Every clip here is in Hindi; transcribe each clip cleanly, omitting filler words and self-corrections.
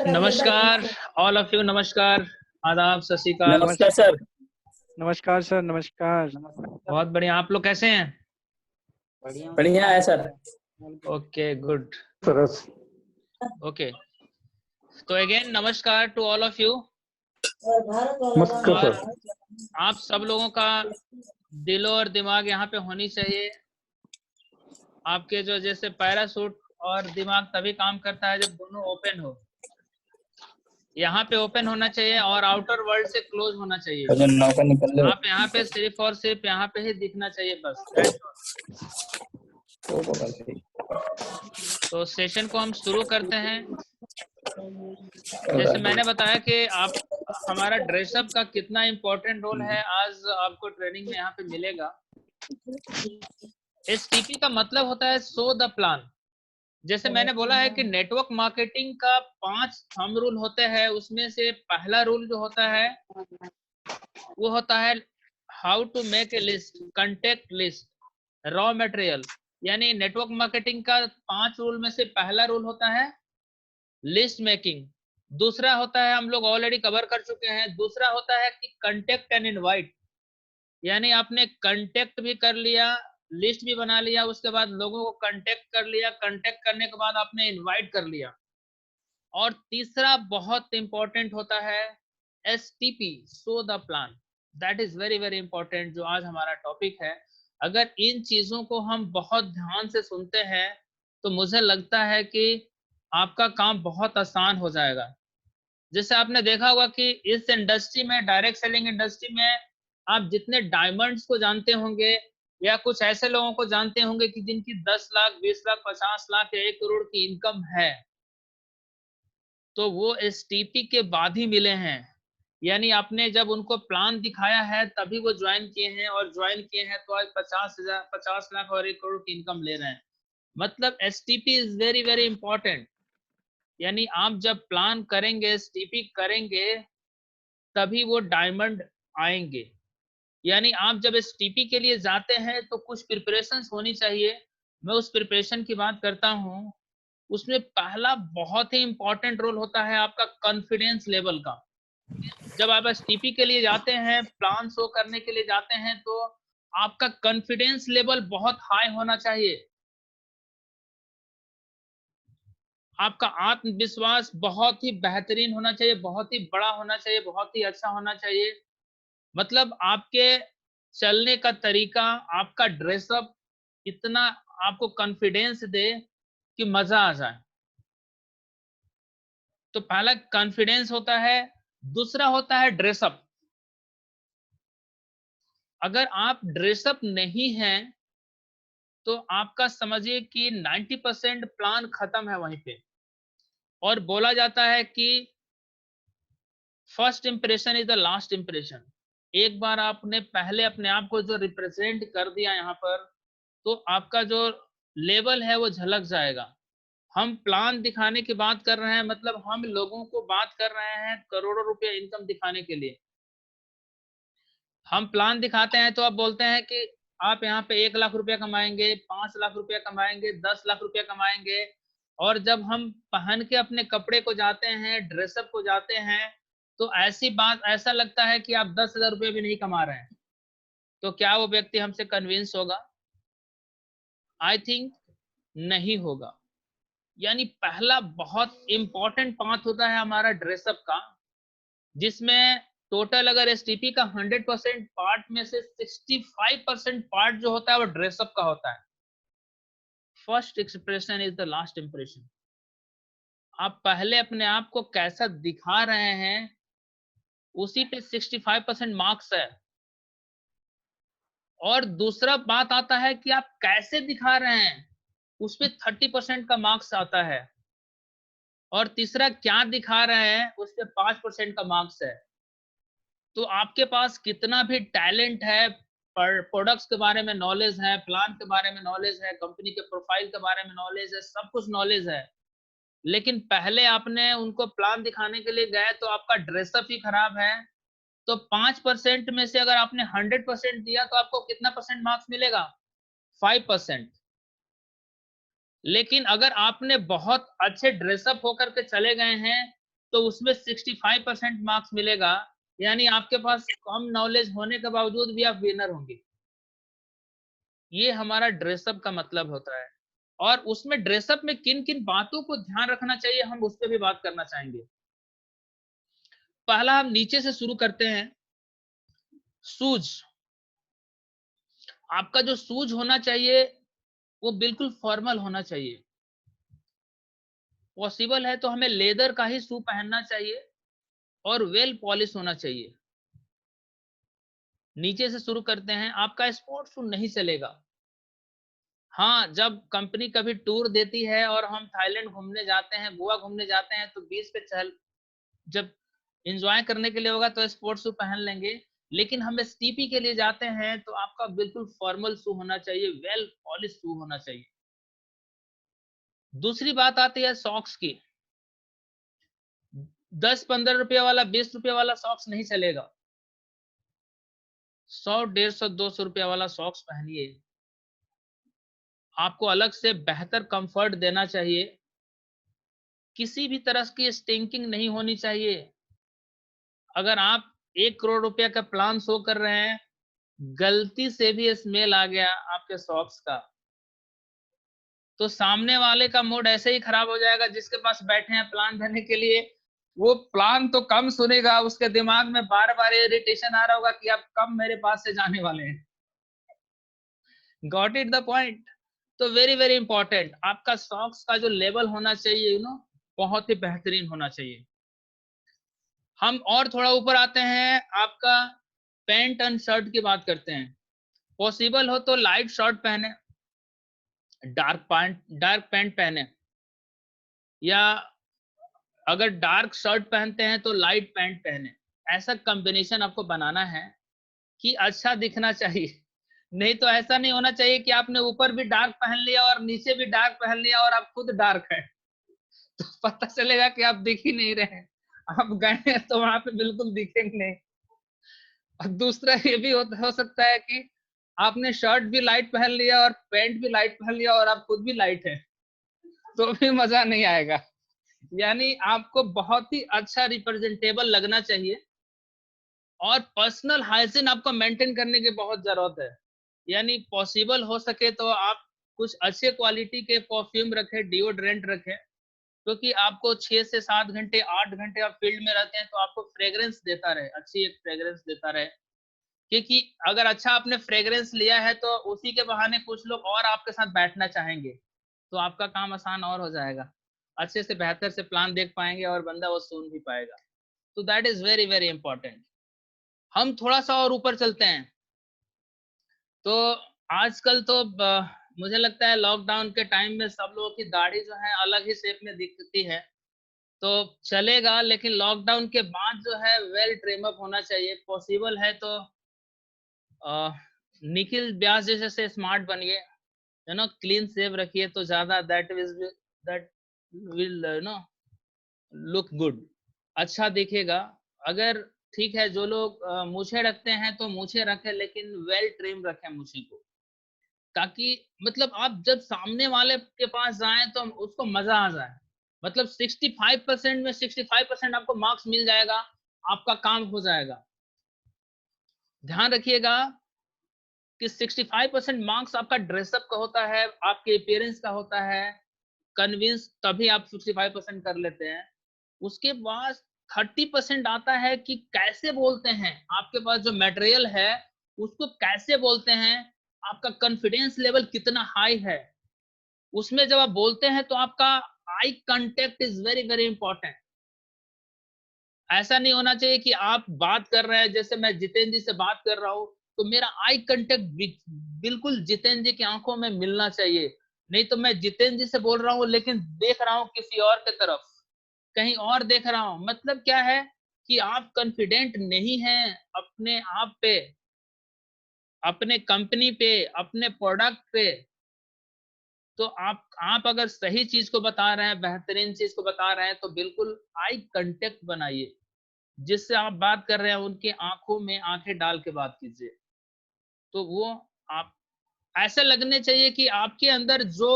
नमस्कार ऑल ऑफ यू, नमस्कार, आदाब, सत श्री अकाल। नमस्कार सर। नमस्कार सर। नमस्कार। बहुत बढ़िया। आप लोग कैसे हैं? बढ़िया है सर। Okay, good. सरस। ओके, तो अगेन नमस्कार टू ऑल ऑफ यू। नमस्कार और सर। आप सब लोगों का दिलो और दिमाग यहाँ पे होनी चाहिए। आपके जो जैसे पैराशूट और दिमाग तभी काम करता है जब दोनों ओपन हो। यहाँ पे ओपन होना चाहिए और आउटर वर्ल्ड से क्लोज होना चाहिए। नौका निकल लो। आप यहाँ पे सिर्फ और सिर्फ यहाँ पे ही दिखना चाहिए, बस दैट्स ऑल। तो सेशन को हम शुरू करते हैं। जैसे मैंने बताया कि आप हमारा ड्रेसअप का कितना इम्पोर्टेंट रोल है, आज आपको ट्रेनिंग में यहाँ पे मिलेगा। STP का मतलब होता है शो द प्लान। जैसे मैंने बोला है कि नेटवर्क मार्केटिंग का 5 थंब रूल होते हैं, उसमें से पहला रूल जो होता है वो होता है how to make a list, contact list, raw material. यानी नेटवर्क मार्केटिंग का 5 रूल में से पहला रूल होता है लिस्ट मेकिंग। दूसरा होता है, हम लोग ऑलरेडी कवर कर चुके हैं, दूसरा होता है कि कंटेक्ट एंड इनवाइट। यानी आपने कंटेक्ट भी कर लिया, लिस्ट भी बना लिया, उसके बाद लोगों को कंटेक्ट कर लिया, कंटेक्ट करने के बाद आपने इनवाइट कर लिया। और तीसरा बहुत इंपॉर्टेंट होता है STP, show the plan. That is very very important, जो आज हमारा टॉपिक है। अगर इन चीजों को हम बहुत ध्यान से सुनते हैं तो मुझे लगता है कि आपका काम बहुत आसान हो जाएगा। जैसे आपने देखा होगा कि इस इंडस्ट्री में, डायरेक्ट सेलिंग इंडस्ट्री में, आप जितने डायमंड्स को जानते होंगे या कुछ ऐसे लोगों को जानते होंगे कि जिनकी 10 लाख, 20 लाख, 50 लाख या 1 करोड़ की इनकम है, तो वो STP के बाद ही मिले हैं। यानी आपने जब उनको प्लान दिखाया है तभी वो ज्वाइन किए हैं, और ज्वाइन किए हैं तो आज 50 लाख और 1 करोड़ की इनकम ले रहे हैं। मतलब STP is very very important. यानी आप जब प्लान करेंगे, STP करेंगे, तभी वो डायमंड आएंगे। यानी आप जब STP के लिए जाते हैं तो कुछ प्रिपरेशंस होनी चाहिए। मैं उस प्रिपरेशन की बात करता हूं। उसमें पहला बहुत ही इंपॉर्टेंट रोल होता है आपका कॉन्फिडेंस लेवल का। जब आप STP के लिए जाते हैं, प्लान शो करने के लिए जाते हैं, तो आपका कॉन्फिडेंस लेवल बहुत हाई होना चाहिए। आपका आत्मविश्वास बहुत ही बेहतरीन होना चाहिए, बहुत ही बड़ा होना चाहिए, बहुत ही अच्छा होना चाहिए। मतलब आपके चलने का तरीका, आपका ड्रेसअप इतना आपको कॉन्फिडेंस दे कि मजा आ जाए। तो पहला कॉन्फिडेंस होता है, दूसरा होता है ड्रेसअप। अगर आप ड्रेसअप नहीं हैं तो आपका समझिए कि 90% प्लान खत्म है वहीं पे। और बोला जाता है कि first impression is the last impression. एक बार आपने पहले अपने आप को जो रिप्रेजेंट कर दिया यहाँ पर, तो आपका जो लेवल है वो झलक जाएगा। हम प्लान दिखाने की बात कर रहे हैं, मतलब हम लोगों को बात कर रहे हैं करोड़ों रुपए इनकम दिखाने के लिए। हम प्लान दिखाते हैं तो आप बोलते हैं कि आप यहाँ पे 1 लाख रुपया कमाएंगे, 5 लाख रुपया कमाएंगे, 10 लाख रुपया कमाएंगे। और जब हम पहन के अपने कपड़े को जाते हैं, ड्रेसअप को जाते हैं, तो ऐसी बात, ऐसा लगता है कि आप 10,000 रुपये भी नहीं कमा रहे हैं। तो क्या वो व्यक्ति हमसे कन्विंस होगा? आई थिंक नहीं होगा। यानी पहला बहुत इंपॉर्टेंट पार्ट होता है हमारा ड्रेसअप का, जिसमें टोटल अगर STP का 100% पार्ट में से 65% पार्ट जो होता है वो ड्रेसअप का होता है। First expression is the last impression. आप पहले अपने आप को कैसा दिखा रहे हैं, उसी पे 65% मार्क्स है। और दूसरा बात आता है कि आप कैसे दिखा रहे हैं, उस पे 30% का मार्क्स आता है। और तीसरा क्या दिखा रहे हैं, उस पे 5% का मार्क्स है। तो आपके पास कितना भी टैलेंट है, प्रोडक्ट्स के बारे में नॉलेज है, प्लान के बारे में नॉलेज है, कंपनी के प्रोफाइल के बारे में नॉलेज है, सब कुछ नॉलेज है, लेकिन पहले आपने उनको प्लान दिखाने के लिए गए तो आपका ड्रेसअप ही खराब है, तो 5% में से अगर आपने 100% दिया तो आपको कितना परसेंट मार्क्स मिलेगा? 5%। लेकिन अगर आपने बहुत अच्छे ड्रेसअप होकर के चले गए हैं तो उसमें 65% मार्क्स मिलेगा, यानी आपके पास कम नॉलेज होने के बावजूद भी आप विनर होंगे। ये हमारा ड्रेसअप का मतलब होता है। और उसमें ड्रेसअप में किन-किन बातों को ध्यान रखना चाहिए, हम उस पे भी बात करना चाहेंगे। पहला हम नीचे से शुरू करते हैं। शूज, आपका जो शूज होना चाहिए वो बिल्कुल फॉर्मल होना चाहिए। पॉसिबल है तो हमें लेदर का ही शू पहनना चाहिए और वेल पॉलिश होना चाहिए। नीचे से शुरू करते हैं। आपका स्पोर्ट्स शू नहीं चलेगा। हाँ, जब कंपनी कभी टूर देती है और हम थाईलैंड घूमने जाते हैं, गोवा घूमने जाते हैं तो बीच पे जब एन्जॉय करने के लिए होगा तो स्पोर्ट्स शू पहन लेंगे। लेकिन हम एसटीपी के लिए जाते हैं तो आपका बिल्कुल फॉर्मल शू होना चाहिए, वेल पॉलिश शू होना चाहिए। दूसरी बात आती है सॉक्स की। 10-15 रुपए वाला, 20 रुपए वाला सॉक्स नहीं चलेगा। 100, 150, 200 रुपया वाला सॉक्स पहनिए। आपको अलग से बेहतर कंफर्ट देना चाहिए। किसी भी तरह की स्टिंकिंग नहीं होनी चाहिए। अगर आप 1 करोड़ रुपया का प्लान शो कर रहे हैं, गलती से भी स्मेल आ गया आपके सॉक्स का, तो सामने वाले का मूड ऐसे ही खराब हो जाएगा। जिसके पास बैठे हैं प्लान देने के लिए, वो प्लान तो कम सुनेगा, उसके दिमाग में बार-बार इरिटेशन आ रहा होगा कि आप कब मेरे पास से जाने वाले हैं। Got it the point? तो वेरी वेरी इंपॉर्टेंट, आपका सॉक्स का जो लेवल होना चाहिए बहुत ही बेहतरीन होना चाहिए। हम और थोड़ा ऊपर आते हैं, आपका पैंट एंड शर्ट की बात करते हैं। पॉसिबल हो तो लाइट शर्ट पहने, डार्क पैंट पहने, या अगर डार्क शर्ट पहनते हैं तो लाइट पैंट पहने। ऐसा कॉम्बिनेशन आपको बनाना है कि अच्छा दिखना चाहिए। नहीं तो ऐसा नहीं होना चाहिए कि आपने ऊपर भी डार्क पहन लिया और नीचे भी डार्क पहन लिया और आप खुद डार्क है। तो पता चलेगा कि आप दिख ही नहीं रहे हैं। आप गए हैं तो वहां पे बिल्कुल दिखेंगे नहीं। और दूसरा ये भी हो सकता है कि आपने शर्ट भी लाइट पहन लिया और पैंट भी लाइट पहन लिया और आप खुद भी लाइट है, तो भी मजा नहीं आएगा। यानी आपको बहुत ही अच्छा रिप्रेजेंटेबल लगना चाहिए और पर्सनल हाइजीन आपको मेंटेन करने की बहुत जरूरत है। यानी पॉसिबल हो सके तो आप कुछ अच्छे क्वालिटी के परफ्यूम रखें, डिओड्रेंट रखें, क्योंकि आपको 6 से 7 घंटे, 8 घंटे आप फील्ड में रहते हैं तो आपको फ्रेग्रेंस देता रहे, अच्छी एक फ्रेग्रेंस देता रहे। क्योंकि अगर अच्छा आपने फ्रेग्रेंस लिया है तो उसी के बहाने कुछ लोग और आपके साथ बैठना चाहेंगे, तो आपका काम आसान और हो जाएगा। अच्छे से बेहतर से प्लान देख पाएंगे और बंदा वो सुन भी पाएगा। तो that is very very important. हम थोड़ा-सा और ऊपर चलते हैं। तो आजकल तो मुझे लगता है लॉकडाउन के टाइम में सब लोगों की दाढ़ी जो है अलग ही शेप में दिखती है, तो चलेगा। लेकिन लॉकडाउन के बाद जो है वेल ट्रिम अप होना चाहिए। पॉसिबल है तो निखिल व्यास जैसे से स्मार्ट बनिए, क्लीन शेव रखिए तो ज़्यादा दैट विल लुक गुड, अच्छा दिखेगा। अगर ठीक है, जो लोग मूछें रखते हैं तो मूछें रखें, लेकिन वेल ट्रिम रखें मूछें को, ताकि मतलब आप जब सामने वाले के पास जाएं तो उसको मजा आ जाए। मतलब 65% में 65% आपको मार्क्स मिल जाएगा, आपका काम हो जाएगा। ध्यान रखिएगा कि 65% मार्क्स आपका ड्रेसअप का होता है, आपके अपीयरेंस का होता है, कन्विंस तभी आप 65% कर लेते हैं। उसके बाद 30% आता है कि कैसे बोलते हैं, आपके पास जो मटेरियल है उसको कैसे बोलते हैं, आपका कॉन्फिडेंस लेवल कितना हाई है। उसमें जब आप बोलते हैं तो आपका eye contact is very very important. ऐसा नहीं होना चाहिए कि आप बात कर रहे हैं, जैसे मैं जितेंद्र जी से बात कर रहा हूं तो मेरा आई कांटेक्ट बिल्कुल जितेंद्र जी की आंखों में मिलना चाहिए। नहीं तो मैं जितेंद्र जी से बोल रहा हूं लेकिन देख रहा हूं किसी और की तरफ, कहीं और देख रहा हूं। मतलब क्या है कि आप कॉन्फिडेंट नहीं हैं अपने आप पे, अपने कंपनी पे, अपने प्रोडक्ट पे। तो आप अगर सही चीज को बता रहे हैं, बेहतरीन चीज को बता रहे हैं, तो बिल्कुल आई कांटेक्ट बनाइए। जिससे आप बात कर रहे हैं उनकी आंखों में आंखें डाल के बात कीजिए। तो वो आप ऐसा लगने चाहिए कि आपके अंदर जो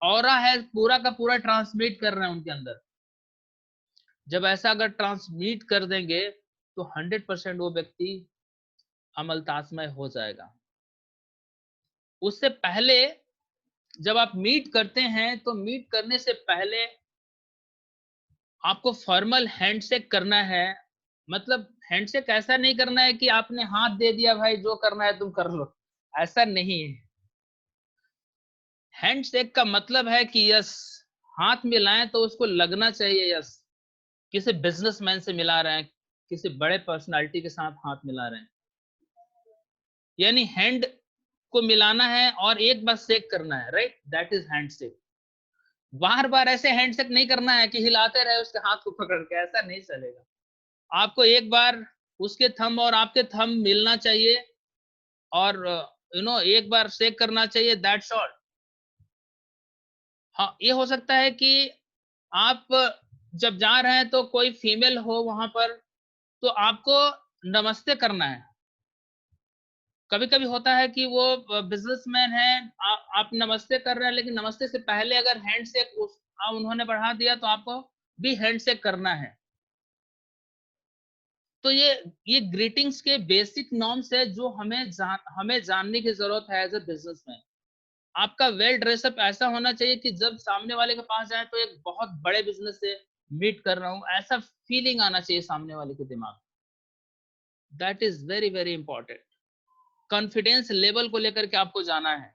ऑरा है पूरा का पूरा ट्रांसमिट कर रहे हैं उनके अंदर। जब ऐसा अगर ट्रांसमिट कर देंगे तो 100% वो व्यक्ति अमलतासमय हो जाएगा। उससे पहले जब आप मीट करते हैं तो मीट करने से पहले आपको फॉर्मल हैंडशेक करना है। मतलब हैंडशेक ऐसा नहीं करना है कि आपने हाथ दे दिया भाई जो करना है तुम कर लो, ऐसा नहीं है। हैंडशेक का मतलब है कि यस हाथ मिलाएं तो उसको लगना चाहिए यस किसी बिजनेसमैन से मिला रहे हैं, किसी बड़े पर्सनालिटी के साथ हाथ मिला रहे हैं। यानी हैंड को मिलाना है और एक बार शेक करना है, राइट, दैट इज हैंडशेक। बार बार ऐसे हैंडशेक नहीं करना है कि हिलाते रहे उसके हाथ को पकड़ के, ऐसा नहीं चलेगा। आपको एक बार उसके थंब और आपके थंब मिलना चाहिए और एक बार शेक करना चाहिए, दैट्स ऑल। हाँ, ये हो सकता है कि आप जब जा रहे हैं तो कोई फीमेल हो वहां पर तो आपको नमस्ते करना है। कभी कभी होता है कि वो बिजनेसमैन है, आप नमस्ते कर रहे हैं लेकिन नमस्ते से पहले अगर हैंडशेक उन्होंने बढ़ा दिया तो आपको भी हैंडशेक करना है। तो ये ग्रीटिंग्स के बेसिक नॉर्म्स है जो हमें जानने की जरूरत है एज ए बिजनेसमैन। आपका वेल ड्रेसअप ऐसा होना चाहिए कि जब सामने वाले के पास जाए तो एक बहुत बड़े बिजनेस से मीट कर रहा हूं ऐसा फीलिंग आना चाहिए सामने वाले के दिमाग में। That is very very important. Confidence level को लेकर के आपको जाना है।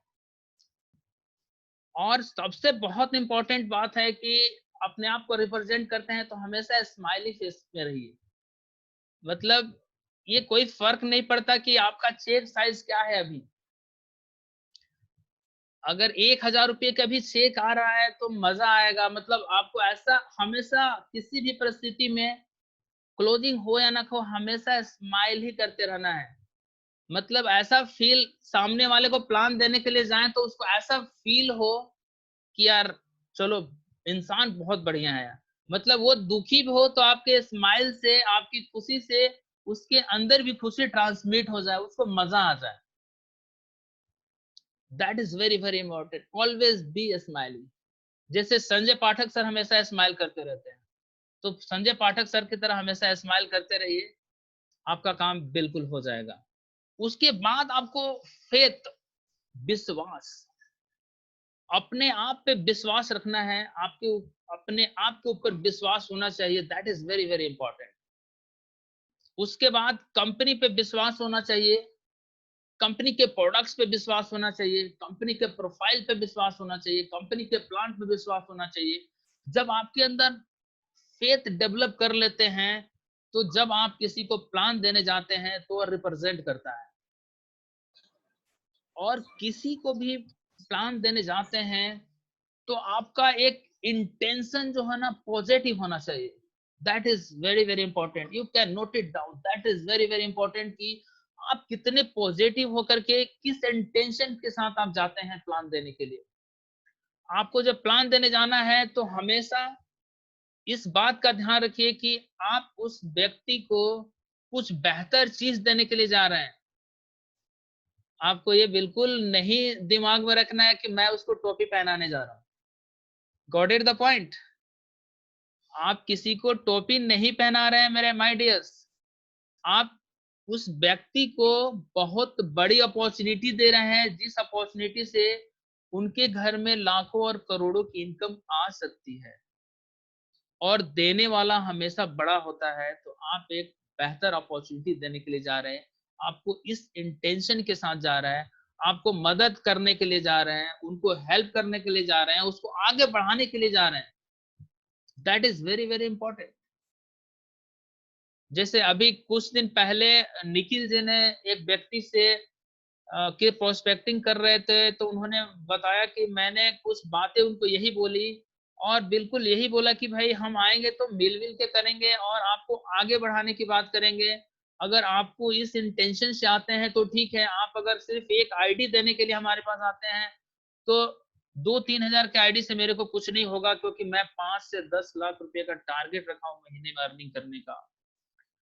और सबसे बहुत इंपॉर्टेंट बात है कि अपने आप को रिप्रेजेंट करते हैं तो हमेशा स्माइली फेस में रहिए। मतलब ये कोई फर्क नहीं पड़ता कि आपका चेक साइज क्या है। अभी अगर 1000 रुपये का भी चेक आ रहा है तो मजा आएगा। मतलब आपको ऐसा हमेशा किसी भी परिस्थिति में क्लोजिंग हो या ना हो हमेशा स्माइल ही करते रहना है। मतलब ऐसा फील सामने वाले को प्लान देने के लिए जाएं तो उसको ऐसा फील हो कि यार चलो इंसान बहुत बढ़िया है। मतलब वो दुखी भी हो तो आपके स्माइल से आपकी खुशी से उसके अंदर भी खुशी ट्रांसमिट हो जाए, उसको मजा आ जाए। That is very very important. Always be smiling. जैसे संजय पाठक सर हमेशा स्माइल करते रहते हैं तो संजय पाठक सर की तरह हमेशा स्माइल करते रहिए, आपका काम बिल्कुल हो जाएगा। उसके बाद आपको फेथ, विश्वास, अपने आप पे विश्वास रखना है। अपने आप के ऊपर विश्वास होना चाहिए। That is very very important. उसके बाद कंपनी पे विश्वास होना चाहिए, कंपनी के प्रोडक्ट्स पे विश्वास होना चाहिए, कंपनी के प्रोफाइल पे विश्वास होना चाहिए, कंपनी के प्लान पे विश्वास होना चाहिए। जब आपके अंदर फेथ डेवलप कर लेते हैं तो जब आप किसी को प्लान देने जाते हैं तो वह रिप्रेजेंट करता है। और किसी को भी प्लान देने जाते हैं तो आपका एक इंटेंशन जो है ना पॉजिटिव होना चाहिए। That is very very important. You can note it down. That is very very important कि आप कितने पॉजिटिव होकर के किस इंटेंशन के साथ आप जाते हैं प्लान देने के लिए। आपको जब प्लान देने जाना है तो हमेशा इस बात का ध्यान रखिए कि आप उस व्यक्ति को कुछ बेहतर चीज देने के लिए जा रहे हैं। आपको ये बिल्कुल नहीं दिमाग में रखना है कि मैं उसको टोपी पहनाने जा रहा हूं। Got it the point. आप किसी को टोपी नहीं पहना रहे हैं मेरे माय डियर्स। आप उस व्यक्ति को बहुत बड़ी अपॉर्चुनिटी दे रहे हैं जिस अपॉर्चुनिटी से उनके घर में लाखों और करोड़ों की इनकम आ सकती है। और देने वाला हमेशा बड़ा होता है। तो आप एक बेहतर अपॉर्चुनिटी देने के लिए जा रहे हैं। आपको इस इंटेंशन के साथ जा रहा है, आपको मदद करने के लिए जा रहे हैं, उनको हेल्प करने के लिए जा रहे हैं, उसको आगे बढ़ाने के लिए जा रहे हैं। That is very very important. जैसे अभी कुछ दिन पहले निखिल जी ने एक व्यक्ति से के प्रोस्पेक्टिंग कर रहे थे तो उन्होंने बताया कि मैंने कुछ बातें उनको यही बोली और बिल्कुल यही बोला कि भाई हम आएंगे तो मिल के करेंगे और आपको आगे बढ़ाने की बात करेंगे। अगर आपको इस इंटेंशन से आते हैं तो ठीक है। आप अगर सिर्फ एक आईडी देने के लिए हमारे पास आते हैं तो 2-3 हजार के आईडी से मेरे को कुछ नहीं होगा, क्योंकि मैं 5 से 10 लाख रुपए का टारगेट रखा हूं महीने में अर्निंग करने का।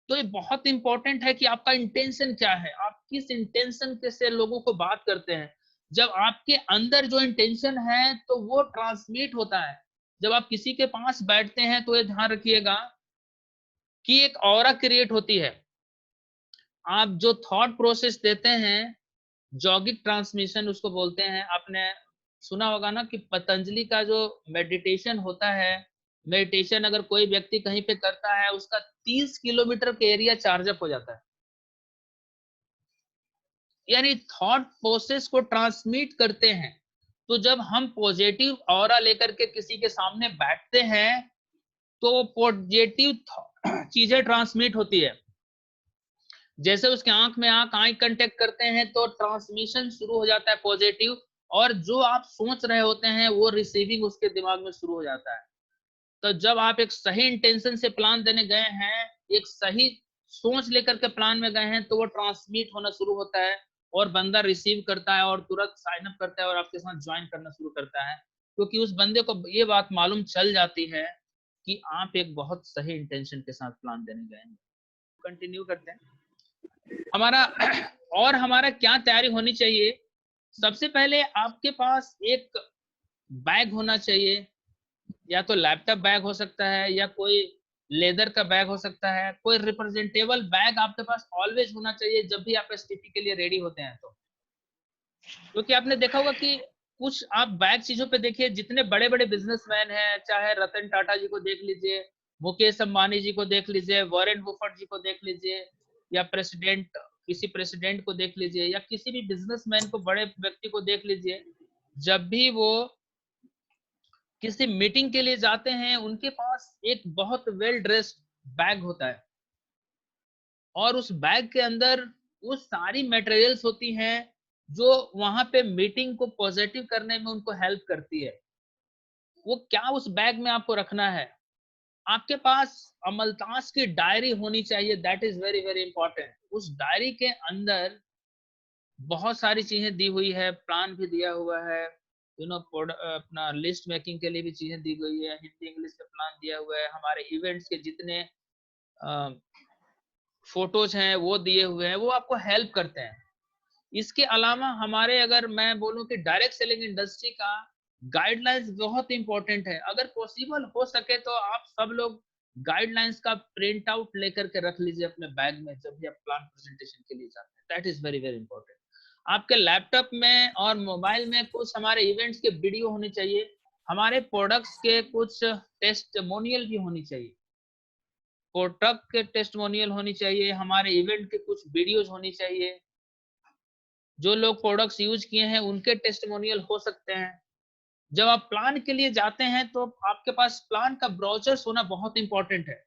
तो ये बहुत इंपॉर्टेंट है कि आपका इंटेंशन क्या है, आप किस इंटेंशन के से लोगों को बात करते हैं। जब आपके अंदर जो इंटेंशन है तो वो ट्रांसमिट होता है। जब आप किसी के पास बैठते हैं तो ये ध्यान रखिएगा कि एक ऑरा क्रिएट होती है। आप जो थॉट प्रोसेस देते हैं, जॉगिक ट्रांसमिशन उसको बोलते हैं। आपने सुना होगा ना कि पतंजलि का जो मेडिटेशन होता है, मेडिटेशन अगर कोई व्यक्ति कहीं पे करता है, उसका 30 किलोमीटर का एरिया चार्ज अप हो जाता है। यानी थॉट प्रोसेस को ट्रांसमिट करते हैं। तो जब हम पॉजिटिव ऑरा लेकर के किसी के सामने बैठते हैं तो पॉजिटिव चीजें ट्रांसमिट होती है। जैसे उसके आंख में आंख आई कांटेक्ट करते हैं तो ट्रांसमिशन शुरू हो जाता है पॉजिटिव, और जो आप सोच रहे होते हैं वो रिसीविंग उसके दिमाग में शुरू हो जाता है। तो जब आप एक सही इंटेंशन से प्लान देने गए हैं, एक सही सोच लेकर के प्लान में गए हैं, तो वो ट्रांसमिट होना शुरू होता है और बंदा रिसीव करता है और तुरंत साइन अप करता है और आपके साथ ज्वाइन करना शुरू करता है, क्योंकि उस बंदे को ये बात मालूम चल जाती है कि आप एक बहुत सही इंटेंशन के साथ प्लान देने गए हैं। कंटिन्यू करते हैं। हमारा क्या तैयारी होनी चाहिए? सबसे पहले आपके पास एक बैग होना चाहिए, या तो लैपटॉप बैग हो सकता है या कोई लेदर का बैग हो सकता है। कोई रिप्रेजेंटेबल बैग आपके पास ऑलवेज होना चाहिए जब भी आप एसटीपी के लिए रेडी होते हैं। तो क्योंकि आपने देखा होगा कि कुछ आप बैग चीजों पे देखिए, जितने बड़े बड़े बिजनेसमैन हैं, चाहे रतन टाटा जी को देख लीजिए, मुकेश अंबानी जी को देख लीजिए, वॉरेन बुफेट जी को देख लीजिए, या किसी प्रेसिडेंट को देख लीजिए, या किसी भी बिजनेसमैन को, बड़े व्यक्ति को देख लीजिए, जब भी वो किसी मीटिंग के लिए जाते हैं उनके पास एक बहुत वेल ड्रेस्ड बैग होता है, और उस बैग के अंदर वो सारी मटेरियल्स होती हैं जो वहां पे मीटिंग को पॉजिटिव करने में उनको हेल्प करती है। वो क्या उस बैग में आपको रखना है? आपके पास अमलतास की डायरी होनी चाहिए। That is very very important. उस डायरी के अंदर बहुत सारी चीजें दी हुई है, प्लान भी दिया हुआ है, अपना लिस्ट मेकिंग के लिए भी चीजें दी गई है, हिंदी इंग्लिश का प्लान दिया हुआ है, हमारे इवेंट्स के जितने फोटोज हैं वो दिए हुए हैं, वो आपको हेल्प करते हैं। इसके अलावा हमारे, अगर मैं बोलूं कि डायरेक्ट सेलिंग इंडस्ट्री का गाइडलाइंस बहुत इंपॉर्टेंट है। अगर पॉसिबल हो सके तो आप सब लोग गाइडलाइंस का प्रिंट आउट लेकर के रख लीजिए अपने बैग में जब भी आप प्लान प्रेजेंटेशन के लिए जाते हैं। That is very very important. आपके लैपटॉप में और मोबाइल में कुछ हमारे इवेंट्स के वीडियो होने चाहिए, हमारे प्रोडक्ट्स के कुछ टेस्टिमोनियल भी होनी चाहिए, प्रोडक्ट के टेस्टिमोनियल होनी चाहिए, हमारे इवेंट के कुछ वीडियोज होनी चाहिए, जो लोग प्रोडक्ट्स यूज किए हैं उनके टेस्टिमोनियल हो सकते हैं। जब आप प्लान के लिए जाते हैं तो आपके पास प्लान का ब्रोचर्स होना बहुत इंपॉर्टेंट है।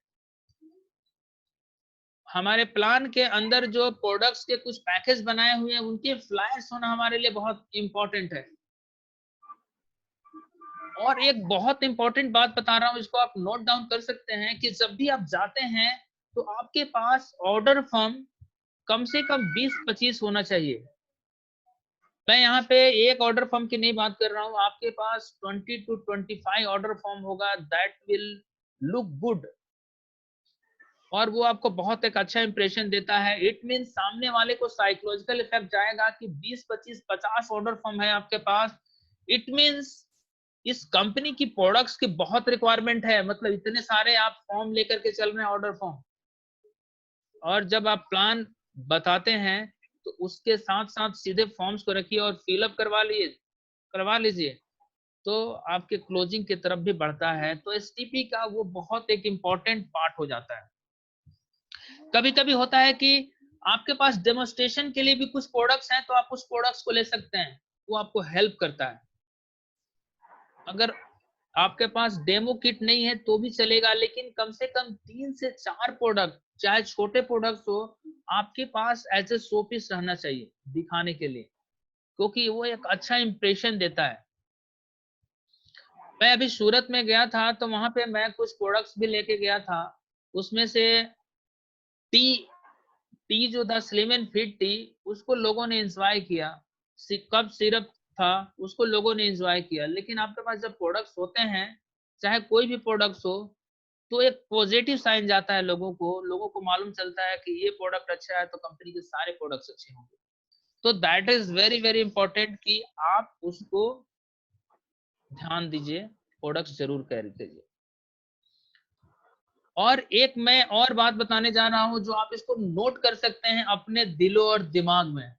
हमारे प्लान के अंदर जो प्रोडक्ट्स के कुछ पैकेज बनाए हुए हैं उनके फ्लायर्स होना हमारे लिए बहुत इंपॉर्टेंट है। और एक बहुत इंपॉर्टेंट बात बता रहा हूं, इसको आप नोट डाउन कर सकते हैं कि जब भी आप जाते हैं तो आपके पास ऑर्डर फॉर्म कम से कम 20-25 होना चाहिए। मैं यहाँ पे एक ऑर्डर फॉर्म की नहीं बात कर रहा हूँ, आपके पास 20 to 25 ऑर्डर फॉर्म होगा। दैट विल लुक गुड, और वो आपको बहुत एक अच्छा इंप्रेशन देता है। इट मीन सामने वाले को साइकोलॉजिकल इफेक्ट जाएगा कि 20-25-50 ऑर्डर फॉर्म है आपके पास। इट मीन्स इस कंपनी की प्रोडक्ट्स की बहुत रिक्वायरमेंट है, मतलब इतने सारे आप फॉर्म लेकर के चल रहे हैं, ऑर्डर फॉर्म। और जब आप प्लान बताते हैं तो उसके साथ साथ सीधे फॉर्म्स को रखिए और फिलअप करवा लीजिए, तो आपके क्लोजिंग की तरफ भी बढ़ता है। तो एसटीपी का वो बहुत एक इम्पॉर्टेंट पार्ट हो जाता है। कभी कभी होता है कि आपके पास डेमोन्स्ट्रेशन के लिए भी कुछ प्रोडक्ट्स हैं, तो आप उस प्रोडक्ट्स को ले सकते हैं, वो आपको हेल्प करता है। अगर आपके पास डेमो किट नहीं है तो भी चलेगा, लेकिन कम से कम 3 से 4 प्रोडक्ट, चाहे छोटे प्रोडक्ट्स हो, आपके पास एज ए शो पीस रहना चाहिए दिखाने के लिए, क्योंकि वो एक अच्छा इंप्रेशन देता है। मैं अभी सूरत में गया था तो वहां पे मैं कुछ प्रोडक्ट्स भी लेके गया था। उसमें से टी टी जो था, स्लिम एंड फिट टी, उसको लोगों ने एंजॉय किया। कप सिरप था, उसको लोगों ने एंजॉय किया। लेकिन आपके पास जब प्रोडक्ट्स होते हैं, चाहे कोई भी प्रोडक्ट्स हो, तो एक पॉजिटिव साइन जाता है लोगों को मालूम चलता है कि ये प्रोडक्ट अच्छा है तो कंपनी के सारे प्रोडक्ट्स अच्छे होंगे। तो that is very very important कि आप उसको ध्यान दीजिए, प्रोडक्ट्स जरूर कैरी करिए। और एक मैं और बात बताने जा रहा हूं जो आप इसको नोट कर सकते हैं अपने दिलो और दिमाग में।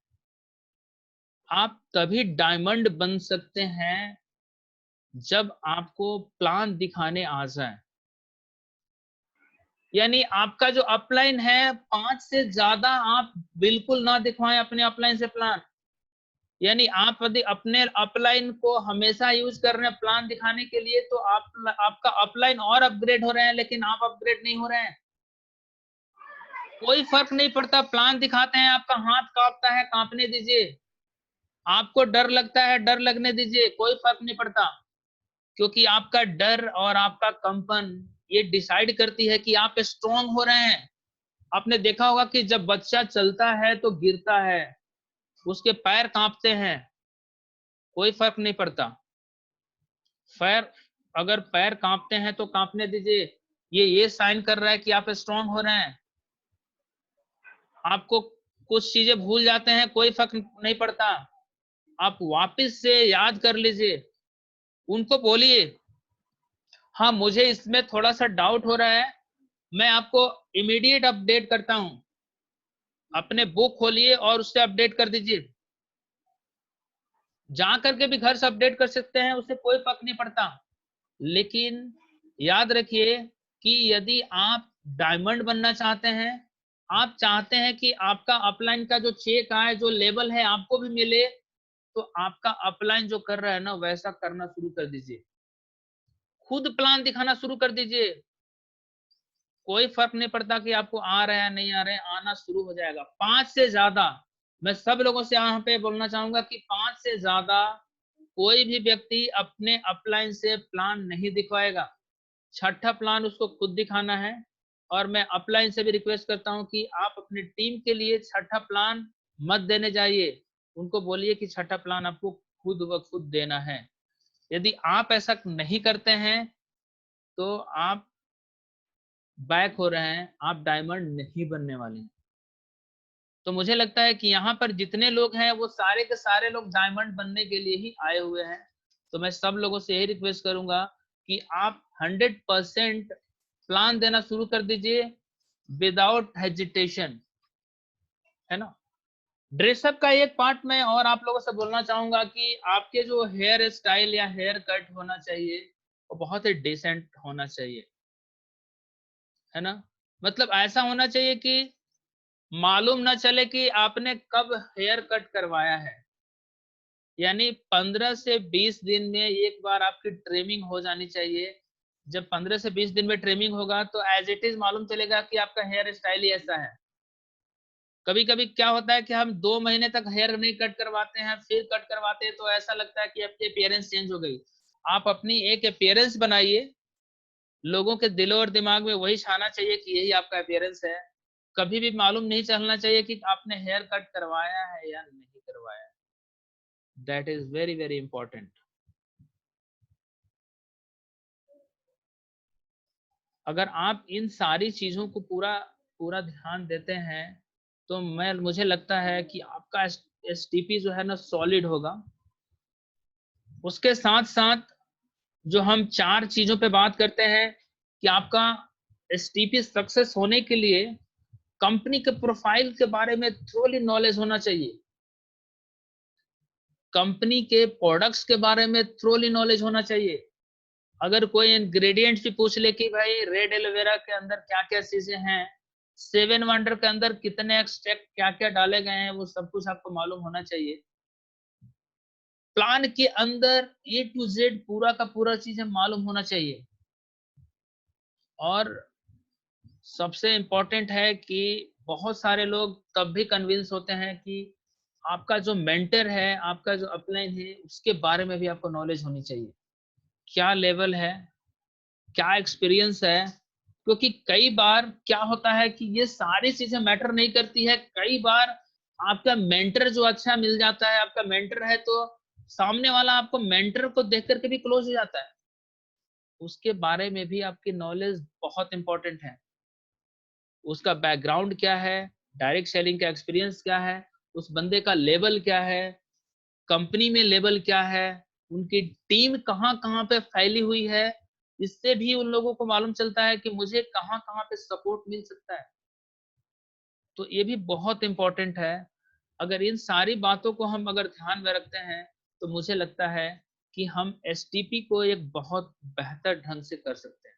आप तभी डायमंड बन सकते हैं जब आपको प्लान दिखाने आ जाए। यानी आपका जो अपलाइन है 5 से ज्यादा आप बिल्कुल ना दिखवाएं अपने अपलाइन से प्लान। यानी आप यदि अपने अपलाइन को हमेशा यूज कर रहे हैं प्लान दिखाने के लिए, तो आपका अपलाइन और अपग्रेड हो रहे हैं लेकिन आप अपग्रेड नहीं हो रहे हैं। कोई फर्क नहीं पड़ता, प्लान दिखाते हैं आपका हाथ कांपता है, कांपने दीजिए। आपको डर लगता है, डर लगने दीजिए, कोई फर्क नहीं पड़ता। क्योंकि आपका डर और आपका कंपन ये डिसाइड करती है कि आप स्ट्रांग हो रहे हैं। आपने देखा होगा कि जब बच्चा चलता है तो गिरता है, उसके पैर कांपते हैं, कोई फर्क नहीं पड़ता। अगर पैर कांपते हैं तो कांपने दीजिए, ये साइन कर रहा है कि आप स्ट्रांग हो रहे हैं। आपको कुछ चीजें भूल जाते हैं, कोई फर्क नहीं पड़ता, आप वापस से याद कर लीजिए। उनको बोलिए हाँ मुझे इसमें थोड़ा सा डाउट हो रहा है, मैं आपको इमीडिएट अपडेट करता हूं। अपने बुक खोलिए और उससे अपडेट कर दीजिए। जा करके भी घर से अपडेट कर सकते हैं, उससे कोई फर्क नहीं पड़ता। लेकिन याद रखिए कि यदि आप डायमंड बनना चाहते हैं, आप चाहते हैं कि आपका अपलाइन का जो चेक आए, जो लेवल है आपको भी मिले, तो आपका अपलाइन जो कर रहा है ना वैसा करना शुरू कर दीजिए। खुद प्लान दिखाना शुरू कर दीजिए। कोई फर्क नहीं पड़ता कि आपको आ रहा है नहीं आ रहा है, आना शुरू हो जाएगा। 5 से ज्यादा, मैं सब लोगों से यहाँ पे बोलना चाहूंगा कि 5 से ज्यादा कोई भी व्यक्ति अपने अपलाइन से प्लान नहीं दिखवाएगा। छठा प्लान उसको खुद दिखाना है। और मैं अपलाइन से भी रिक्वेस्ट करता हूं कि आप अपनी टीम के लिए छठा प्लान मत देने जाइए। उनको बोलिए कि छठा प्लान आपको खुद ब खुद देना है। यदि आप ऐसा नहीं करते हैं तो आप बैक हो रहे हैं, आप डायमंड नहीं बनने वाले हैं। तो मुझे लगता है कि यहाँ पर जितने लोग हैं वो सारे के सारे लोग डायमंड बनने के लिए ही आए हुए हैं। तो मैं सब लोगों से यही रिक्वेस्ट करूंगा कि आप 100% प्लान देना शुरू कर दीजिए विदाउट हेजिटेशन, है ना। ड्रेसअप का एक पार्ट मैं और आप लोगों से बोलना चाहूंगा कि आपके जो हेयर स्टाइल या हेयर कट होना चाहिए वो बहुत ही डिसेंट होना चाहिए, है ना। मतलब ऐसा होना चाहिए कि मालूम ना चले कि आपने कब हेयर कट करवाया है। यानी 15 से 20 दिन में एक बार आपकी ट्रिमिंग हो जानी चाहिए। जब 15 से 20 दिन में ट्रिमिंग होगा तो एज इट इज मालूम चलेगा कि आपका हेयर स्टाइल ही ऐसा है। कभी कभी क्या होता है कि हम 2 महीने तक हेयर नहीं कट करवाते हैं, फिर कट करवाते हैं तो ऐसा लगता है कि आपकी अपीयरेंस चेंज हो गई। आप अपनी एक अपीयरेंस बनाइए, लोगों के दिलों और दिमाग में वही छाना चाहिए कि यही आपका अपीयरेंस है। कभी भी मालूम नहीं चलना चाहिए कि आपने हेयर कट करवाया है या नहीं करवाया। That is very very important. अगर आप इन सारी चीजों को पूरा पूरा ध्यान देते हैं तो मुझे लगता है कि आपका एसटीपी जो है ना सॉलिड होगा। उसके साथ साथ जो हम 4 चीजों पे बात करते हैं कि आपका एसटीपी सक्सेस होने के लिए कंपनी के प्रोफाइल के बारे में थोड़ी नॉलेज होना चाहिए, कंपनी के प्रोडक्ट्स के बारे में थोड़ी नॉलेज होना चाहिए। अगर कोई इंग्रेडिएंट्स भी पूछ ले कि भाई रेड एलोवेरा के अंदर क्या क्या चीजें हैं, 7 वंडर के अंदर कितने एक्सट्रैक्ट क्या क्या डाले गए हैं, वो सब कुछ आपको मालूम होना चाहिए। प्लान के अंदर ए टू जेड पूरा का पूरा चीजें मालूम होना चाहिए। और सबसे इम्पोर्टेंट है कि बहुत सारे लोग तब भी कन्विंस होते हैं कि आपका जो मेंटर है, आपका जो अपलाइन है, उसके बारे में भी आपको नॉलेज होनी चाहिए। क्या लेवल है, क्या एक्सपीरियंस है। क्योंकि कई बार क्या होता है कि ये सारी चीजें मैटर नहीं करती है। कई बार आपका मेंटर जो अच्छा मिल जाता है, आपका मेंटर है तो सामने वाला आपको मेंटर को देख करके भी क्लोज हो जाता है। उसके बारे में भी आपकी नॉलेज बहुत इंपॉर्टेंट है। उसका बैकग्राउंड क्या है, डायरेक्ट सेलिंग का एक्सपीरियंस क्या है, उस बंदे का लेवल क्या है, कंपनी में लेवल क्या है, उनकी टीम कहाँ कहाँ पे फैली हुई है, इससे भी उन लोगों को मालूम चलता है कि मुझे कहाँ कहाँ पे सपोर्ट मिल सकता है। तो ये भी बहुत इंपॉर्टेंट है। अगर इन सारी बातों को हम अगर ध्यान में रखते हैं तो मुझे लगता है कि हम एसटीपी को एक बहुत बेहतर ढंग से कर सकते हैं।